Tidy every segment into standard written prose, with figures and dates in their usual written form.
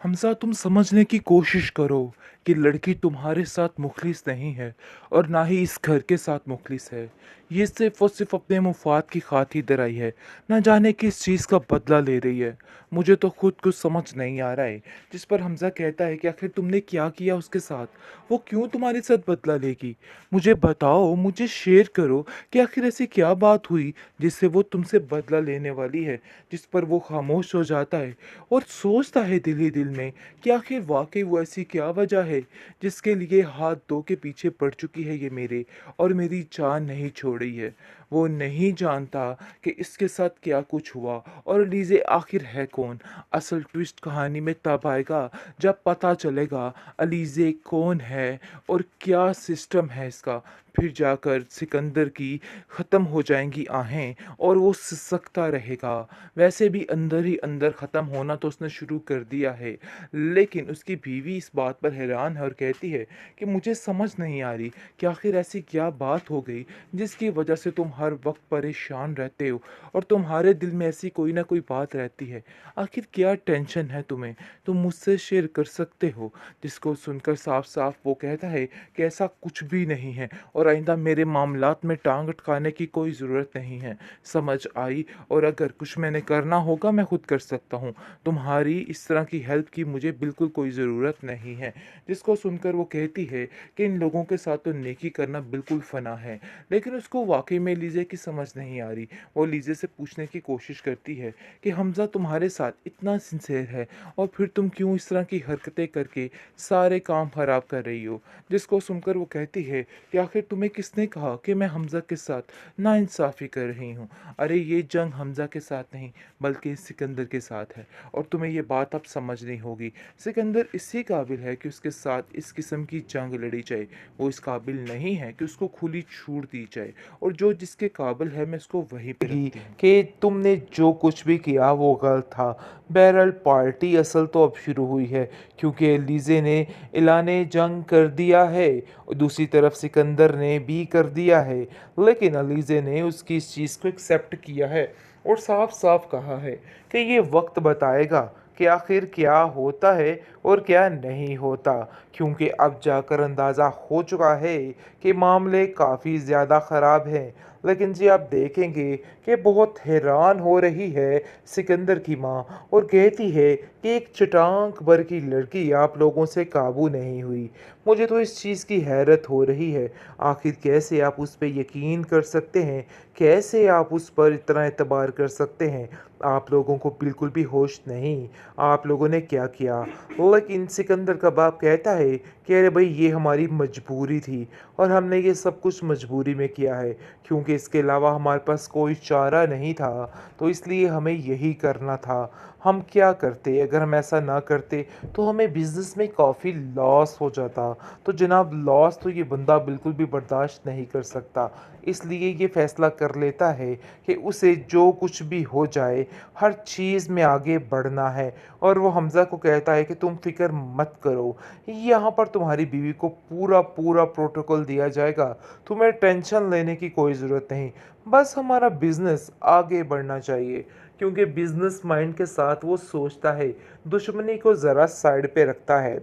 हमज़ा तुम समझने की कोशिश करो कि लड़की तुम्हारे साथ मुखलिस नहीं है और ना ही इस घर के साथ मुखलिस है। ये सिर्फ़ और सिर्फ़ अपने मुफ़ाद की खातिर आई है। ना जाने किस चीज़ का बदला ले रही है। मुझे तो खुद कुछ समझ नहीं आ रहा है। जिस पर हमज़ा कहता है कि आखिर तुमने क्या किया उसके साथ? वो क्यों तुम्हारे साथ बदला लेगी? मुझे बताओ, मुझे शेयर करो कि आखिर ऐसी क्या बात हुई जिससे वो तुमसे बदला लेने वाली है? जिस पर वो खामोश हो जाता है और सोचता है दिल ही दिल में कि आखिर वाकई वो ऐसी क्या वजह है जिसके लिए हाथ धो के पीछे पड़ चुकी है ये मेरे और मेरी जान नहीं छोड़ रही है। वो नहीं जानता कि इसके साथ क्या कुछ हुआ और लीजे आखिर है कौन। असल ट्विस्ट कहानी में तब आएगा जब पता चलेगा अलीज़े कौन है और क्या सिस्टम है इसका। फिर जाकर सिकंदर की ख़त्म हो जाएंगी आहें और वो सिसकता रहेगा। वैसे भी अंदर ही अंदर ख़त्म होना तो उसने शुरू कर दिया है, लेकिन उसकी बीवी इस बात पर हैरान है और कहती है कि मुझे समझ नहीं आ रही कि आखिर ऐसी क्या बात हो गई जिसकी वजह से तुम हर वक्त परेशान रहते हो और तुम्हारे दिल में ऐसी कोई ना कोई बात रहती है। आखिर क्या टेंशन है तुम्हें? तुम मुझसे शेयर कर सकते हो। जिसको सुनकर साफ साफ वो कहता है कि ऐसा कुछ भी नहीं है और आइंदा मेरे मामलात में टांग अटकाने की कोई ज़रूरत नहीं है। समझ आई, और अगर कुछ मैंने करना होगा मैं खुद कर सकता हूँ। तुम्हारी इस तरह की हेल्प की मुझे बिल्कुल कोई ज़रूरत नहीं है। जिसको सुनकर वो कहती है कि इन लोगों के साथ तो नेकी करना बिल्कुल फ़ना है। लेकिन उसको वाकई में लीजे की समझ नहीं आ रही। वो लीजे से पूछने की कोशिश करती है कि हमज़ा तुम्हारे साथ इतना सिंसेयर है और फिर तुम क्यों इस तरह की हरकतें करके सारे काम ख़राब कर रही हो। जिसको सुनकर वो कहती है कि आखिर तुम्हें किसने कहा कि मैं हमज़ा के साथ नाइंसाफ़ी कर रही हूँ। अरे ये जंग हमज़ा के साथ नहीं बल्कि सिकंदर के साथ है और तुम्हें ये बात अब समझनी होगी। सिकंदर इसी काबिल है कि उसके साथ इस किस्म की जंग लड़ी जाए। वो इस काबिल नहीं है कि उसको खुली छूट दी जाए और जो जिसके काबिल है मैं उसको वहीं पे ही रखती हूँ। कि तुमने जो कुछ भी किया वो गलत था। बहरहाल पार्टी असल तो अब शुरू हुई है, क्योंकि एलिज़े ने ऐलान जंग कर दिया है और दूसरी तरफ सिकंदर ने भी कर दिया है। लेकिन एलिज़े ने उसकी इस चीज़ को एक्सेप्ट किया है और साफ साफ कहा है कि ये वक्त बताएगा कि आखिर क्या होता है और क्या नहीं होता, क्योंकि अब जाकर अंदाज़ा हो चुका है कि मामले काफ़ी ज़्यादा ख़राब हैं। लेकिन जी आप देखेंगे कि बहुत हैरान हो रही है सिकंदर की माँ और कहती है कि एक चटाक भर की लड़की आप लोगों से काबू नहीं हुई। मुझे तो इस चीज़ की हैरत हो रही है। आखिर कैसे आप उस पर यकीन कर सकते हैं? कैसे आप उस पर इतना एतबार कर सकते हैं? आप लोगों को बिल्कुल भी होश नहीं। आप लोगों ने क्या किया? लेकिन सिकंदर का बाप कहता है कि अरे भाई ये हमारी मजबूरी थी और हमने ये सब कुछ मजबूरी में किया है, क्योंकि इसके अलावा हमारे पास कोई चारा नहीं था, तो इसलिए हमें यही करना था। हम क्या करते? अगर हम ऐसा ना करते तो हमें बिज़नेस में काफ़ी लॉस हो जाता। तो जनाब लॉस तो ये बंदा बिल्कुल भी बर्दाश्त नहीं कर सकता। इसलिए ये फ़ैसला कर लेता है कि उसे जो कुछ भी हो जाए, हर चीज़ में आगे बढ़ना है। और वो हमज़ा को कहता है कि तुम फ़िक्र मत करो, यहाँ पर तुम्हारी बीवी को पूरा पूरा प्रोटोकॉल दिया जाएगा। तुम्हें टेंशन लेने की कोई ज़रूरत नहीं। बस हमारा बिज़नेस आगे बढ़ना चाहिए, क्योंकि बिज़नेस माइंड के साथ वो सोचता है, दुश्मनी को ज़रा साइड पे रखता है।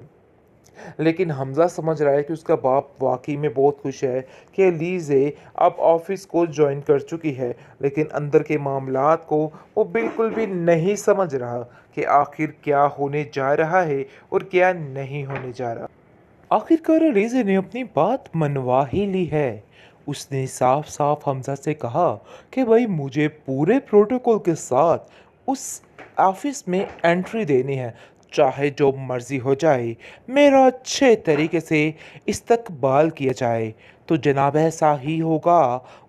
लेकिन हमज़ा समझ रहा है कि उसका बाप वाक़ई में बहुत खुश है कि लीज़े अब ऑफ़िस को जॉइन कर चुकी है, लेकिन अंदर के मामलात को वो बिल्कुल भी नहीं समझ रहा कि आखिर क्या होने जा रहा है और क्या नहीं होने जा रहा। आखिरकार लीज़े ने अपनी बात मनवा ही ली है। उसने साफ साफ हमज़ा से कहा कि भाई मुझे पूरे प्रोटोकॉल के साथ उस ऑफिस में एंट्री देनी है, चाहे जो मर्ज़ी हो जाए, मेरा अच्छे तरीके से इस्तकबाल किया जाए। तो जनाब ऐसा ही होगा।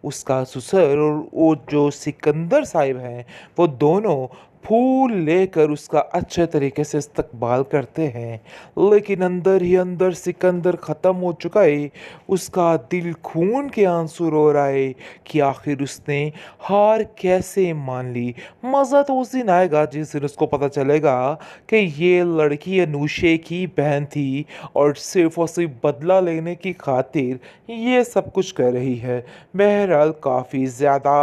उसका ससुर और वो जो सिकंदर साहिब हैं, वो दोनों फूल लेकर उसका अच्छे तरीके से इस्तकबाल करते हैं। लेकिन अंदर ही अंदर सिकंदर ख़त्म हो चुका है। उसका दिल खून के आंसू रो रहा है कि आखिर उसने हार कैसे मान ली। मज़ा तो उस दिन आएगा जिस दिन उसको पता चलेगा कि ये लड़की अनुषे की बहन थी और सिर्फ बदला लेने की खातिर ये सब कुछ कर रही है। बहरहाल काफ़ी ज़्यादा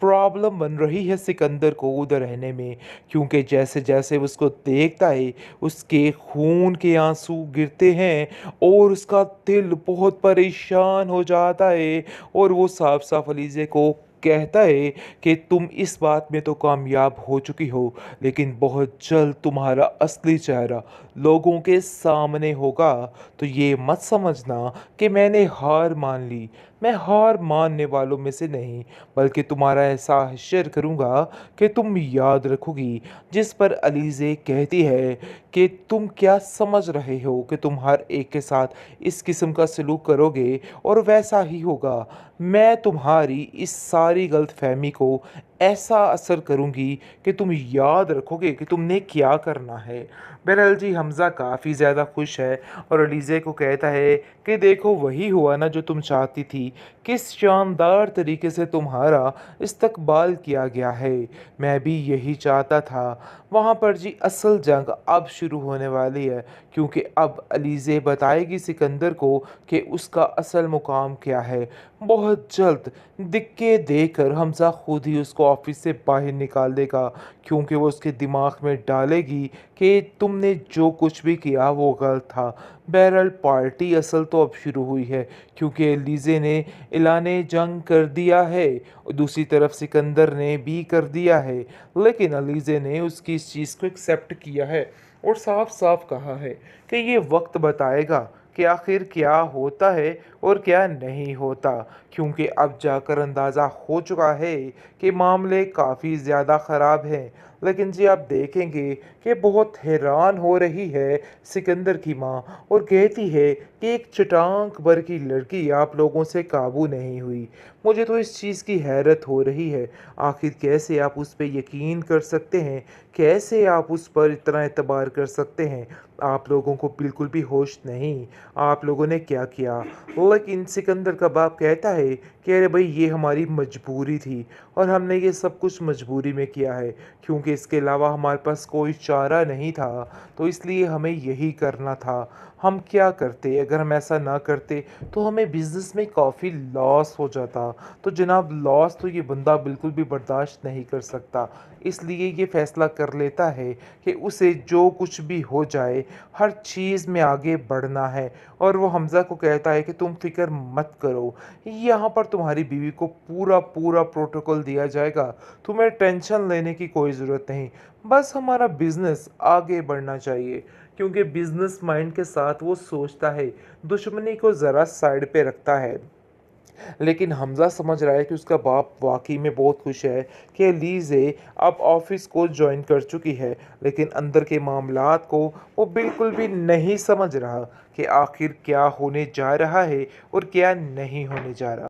प्रॉब्लम बन रही है सिकंदर को उधर रहने में, क्योंकि जैसे-जैसे वो उसको देखता है, उसके खून के आँसू गिरते हैं और उसका दिल बहुत परेशान हो जाता है और वो साफ-साफ अलीज़े को कहता है कि तुम इस बात में तो कामयाब हो चुकी हो, लेकिन बहुत जल्द तुम्हारा असली चेहरा लोगों के सामने होगा। तो ये मत समझना कि मैंने हार मान ली। मैं हार मानने वालों में से नहीं, बल्कि तुम्हारा ऐसा हश्र करूँगा कि तुम याद रखोगी। जिस पर अलीज़े कहती है कि तुम क्या समझ रहे हो कि तुम हर एक के साथ इस किस्म का सलूक करोगे और वैसा ही होगा। मैं तुम्हारी इस सारी गलतफ़हमी को ऐसा असर करूँगी कि तुम याद रखोगे कि तुमने क्या करना है। बहरहाल जी, हमज़ा काफ़ी ज़्यादा खुश है और अलीज़े को कहता है कि देखो वही हुआ ना जो तुम चाहती थी। किस शानदार तरीके से तुम्हारा इस्तकबाल किया गया है। मैं भी यही चाहता था। वहाँ पर जी असल जंग अब शुरू होने वाली है, क्योंकि अब अलीज़े बताएगी सिकंदर को कि उसका असल मुकाम क्या है। बहुत जल्द दिक्के देकर हमज़ा खुद ही उसको ऑफ़िस से बाहर निकाल देगा, क्योंकि वो उसके दिमाग में डालेगी कि तुमने जो कुछ भी किया वो गलत था। बहरहाल पार्टी असल तो अब शुरू हुई है, क्योंकि एलीज़े ने ऐलाने जंग कर दिया है और दूसरी तरफ सिकंदर ने भी कर दिया है। लेकिन अलीज़े ने उसकी इस चीज़ को एक्सेप्ट किया है और साफ-साफ कहा है कि ये वक्त बताएगा कि आखिर क्या होता है और क्या नहीं होता, क्योंकि अब जाकर अंदाज़ा हो चुका है कि मामले काफ़ी ज़्यादा ख़राब हैं। लेकिन जी आप देखेंगे कि बहुत हैरान हो रही है सिकंदर की माँ और कहती है कि एक चटाक भर की लड़की आप लोगों से काबू नहीं हुई। मुझे तो इस चीज़ की हैरत हो रही है, आखिर कैसे आप उस पे यकीन कर सकते हैं? कैसे आप उस पर इतना एतबार कर सकते हैं? आप लोगों को बिल्कुल भी होश नहीं, आप लोगों ने क्या किया? लेकिन सिकंदर का बाप कहता है कि अरे भई ये हमारी मजबूरी थी और हमने ये सब कुछ मजबूरी में किया है, क्योंकि इसके अलावा हमारे पास कोई चारा नहीं था, तो इसलिए हमें यही करना था। हम क्या करते? अगर हम ऐसा ना करते तो हमें बिज़नेस में काफ़ी लॉस हो जाता। तो जनाब लॉस तो ये बंदा बिल्कुल भी बर्दाश्त नहीं कर सकता। इसलिए ये फ़ैसला कर लेता है कि उसे जो कुछ भी हो जाए, हर चीज़ में आगे बढ़ना है और वो हमज़ा को कहता है कि तुम फ़िक्र मत करो, यहाँ पर तुम्हारी बीवी को पूरा प्रोटोकॉल दिया जाएगा। तुम्हें टेंशन लेने की कोई ज़रूरत नहीं। बस हमारा बिज़नेस आगे बढ़ना चाहिए, क्योंकि बिज़नेस माइंड के साथ वो सोचता है, दुश्मनी को ज़रा साइड पे रखता है। लेकिन हमज़ा समझ रहा है कि उसका बाप वाक़ई में बहुत खुश है कि लीज़े अब ऑफ़िस को जॉइन कर चुकी है, लेकिन अंदर के मामलात को वो बिल्कुल भी नहीं समझ रहा कि आखिर क्या होने जा रहा है और क्या नहीं होने जा रहा।